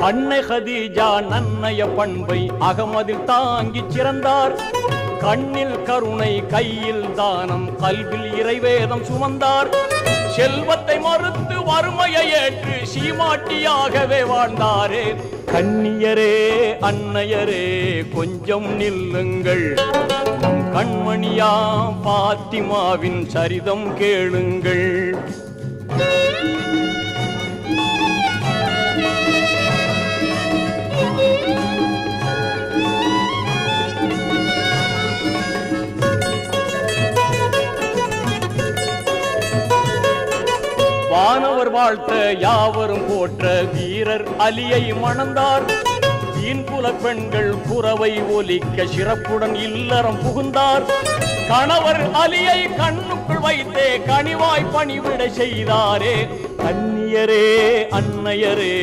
அன்னை ஹதீஜா நன்னய பண்பை அகமதில் தாங்கி சிறந்தார். கண்ணில் கருணை கையில் தானம் கல்வில் இறைவேதம் சுமந்தார். செல்வத்தை மறுத்து வறுமையை ஏற்று சீமாட்டியாகவே வாழ்ந்தாரே. கண்ணியரே அன்னையரே கொஞ்சம் நில்லுங்கள், நம் கண்மணியா பாத்திமாவின் சரிதம் கேளுங்கள். வானவர் வாழ்த்த யாவரும் போற்ற வீரர் அலியை மணந்தார். தீன்புல பெண்கள் புறவை ஒலிக்க சிறப்புடன் இல்லறம் புகுந்தார். கணவர் அலியை கண்ணுக்குள் வைத்தே கனிவாய் பணிவிடை செய்தாரே. கண்ணியரே அன்னையரே